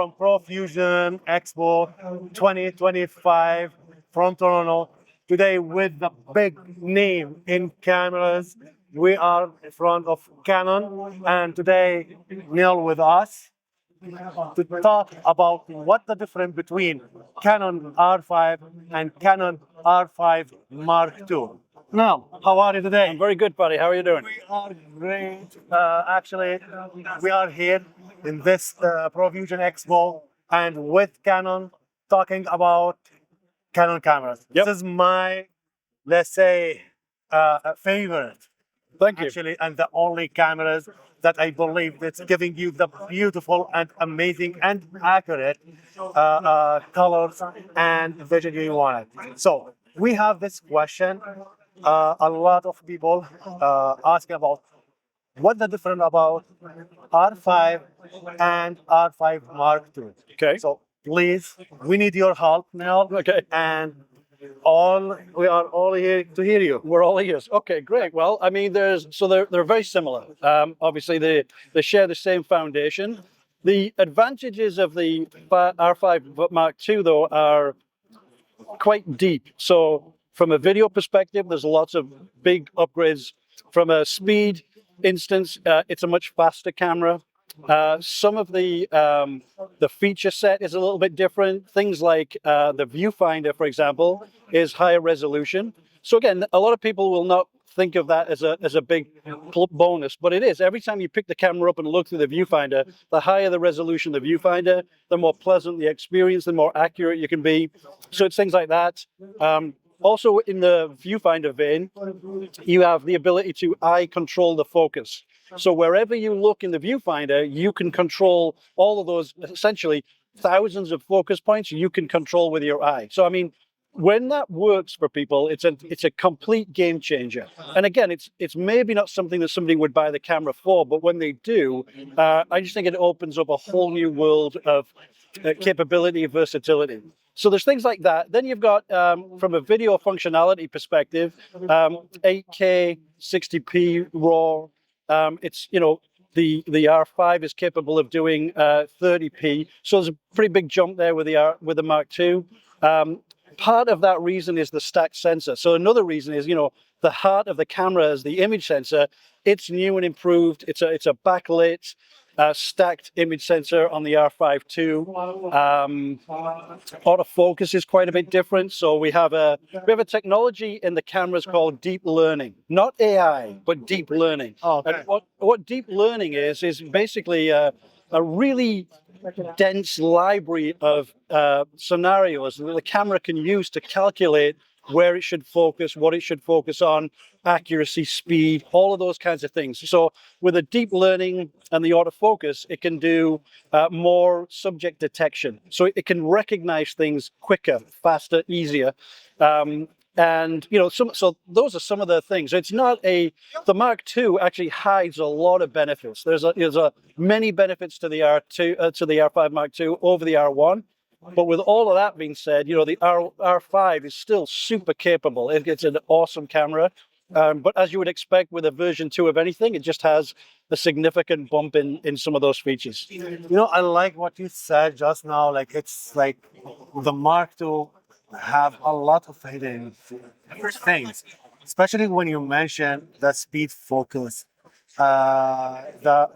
from ProFusion Expo 2025 from Toronto. Today with the big name in cameras. We are in front of Canon, and today Neil with us to talk about what the difference between Canon R5 and Canon R5 Mark II. Now, how are you today? I'm very good, buddy. How are you doing? We are great. Actually, we are here in this ProFusion Expo and with Canon talking about Canon cameras. Yep. This is my, let's say, favorite. Thank you. Actually, and the only cameras that I believe that's giving you the beautiful and amazing and accurate colors and vision you want. So we have this question. A lot of people asking about what the difference about R5 and R5 Mark II. Okay. So please, we need your help now. Okay. And we are all here to hear you. We're all ears. Okay, great. Well, I mean, they're very similar. Obviously, they share the same foundation. The advantages of the R5 Mark II, though, are quite deep. So from a video perspective, there's lots of big upgrades. From a speed instance, it's a much faster camera. Some of the feature set is a little bit different. Things like the viewfinder, for example, is higher resolution. So again, a lot of people will not think of that as a big bonus, but it is. Every time you pick the camera up and look through the viewfinder, the higher the resolution of the viewfinder, the more pleasant the experience, the more accurate you can be. So it's things like that. Also, in the viewfinder vein, you have the ability to eye control the focus. So wherever you look in the viewfinder, you can control all of those, essentially thousands of focus points you can control with your eye. So, I mean, when that works for people, it's a complete game changer. And again, it's maybe not something that somebody would buy the camera for, but when they do, I just think it opens up a whole new world of capability and versatility. So there's things like that. Then you've got, from a video functionality perspective, 8K, 60p RAW. It's, you know, the R5 is capable of doing 30p. So there's a pretty big jump there with the Mark II. Part of that reason is the stacked sensor. So another reason is, you know, the heart of the camera is the image sensor. It's new and improved. It's a backlit, stacked image sensor on the R5 II. Autofocus is quite a bit different. So we have a technology in the cameras called deep learning, not AI, but deep learning. Oh, okay. And what deep learning is basically a really dense library of scenarios that the camera can use to calculate where it should focus, what it should focus on, accuracy, speed, all of those kinds of things. So with the deep learning and the autofocus, it can do more subject detection. So it can recognize things quicker, faster, easier. And, you know, so those are some of the things. It's not the Mark II actually hides a lot of benefits. There's many benefits to the R5 Mark II over the R1. But with all of that being said, you know, the R5 is still super capable. It's an awesome camera. But as you would expect with a version 2 of anything, it just has a significant bump in some of those features. You know, I like what you said just now. Like, it's like the Mark II have a lot of hidden things, especially when you mention the speed focus, the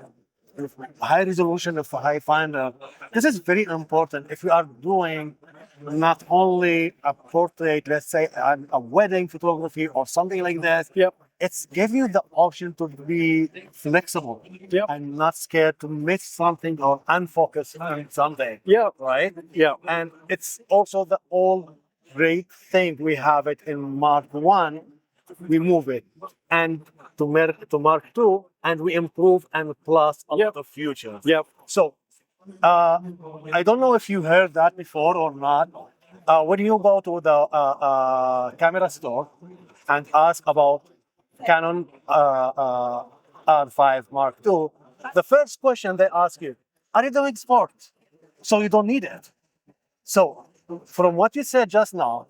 high resolution of a high finder. This is very important if you are doing not only a portrait, let's say a wedding photography or something like that. Yep. It's give you the option to be flexible. Yep. And not scared to miss something or unfocus on something. Yeah. Right? Yeah. And it's also the old great thing we have it in Mark I, we move it. And to Mark II, and we improve and plus a lot of features. Yep. So, I don't know if you heard that before or not. When you go to the camera store and ask about Canon R5 Mark II, the first question they ask you, are you doing sports? So you don't need it. So from what you said just now,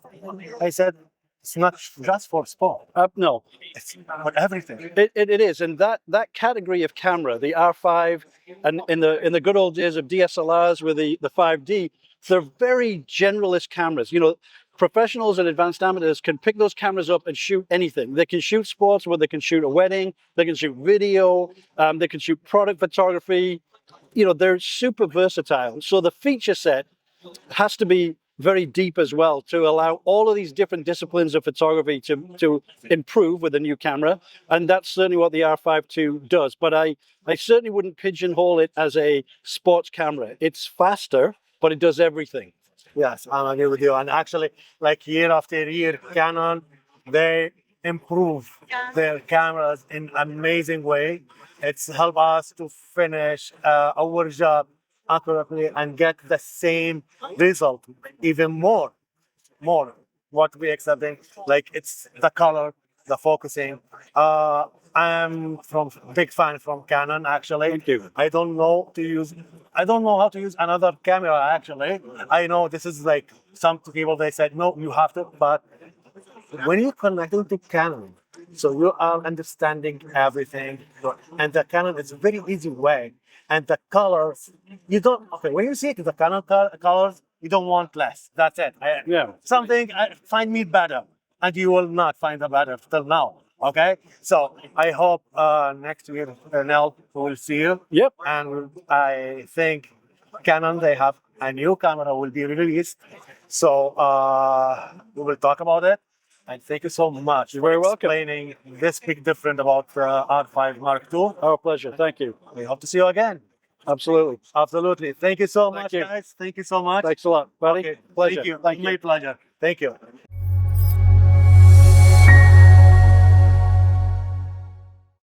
I said, It's not just for sport. No, It's for everything. it is, and that category of camera, the R5, and in the good old days of DSLRs with the 5D, they're very generalist cameras. You know, professionals and advanced amateurs can pick those cameras up and shoot anything. They can shoot sports, where they can shoot a wedding, they can shoot video, they can shoot product photography. You know, they're super versatile. So the feature set has to be very deep as well to allow all of these different disciplines of photography to improve with a new camera. And that's certainly what the R5 II does. But I certainly wouldn't pigeonhole it as a sports camera. It's faster, but it does everything. Yes, I agree with you. And actually, like year after year, Canon, they improve their cameras in amazing way. It's helped us to finish our job accurately and get the same result, even more what we expecting. Like it's the color, the focusing. I'm from big fan from Canon actually. Thank you. I don't know how to use another camera actually. I know this is like some people they said no, you have to, but when you connecting to Canon, so you are understanding everything, and the Canon is a very easy way. And the colors, you don't. Okay, when you see the Canon colors, you don't want less. That's it. Yeah. Something find me better, and you will not find a better till now. Okay, so I hope next year, Nell, we will see you. Yep. And I think Canon they have a new camera will be released, so we will talk about it. And thank you so much You're for very welcome. explaining this big difference about R5 Mark II. Our pleasure. Thank you. We hope to see you again. Absolutely. Absolutely. Thank you so Thank much, you. guys. Thank you so much. Thanks a lot, buddy. Okay. Pleasure. Thank you. Thank you. My pleasure. Thank you.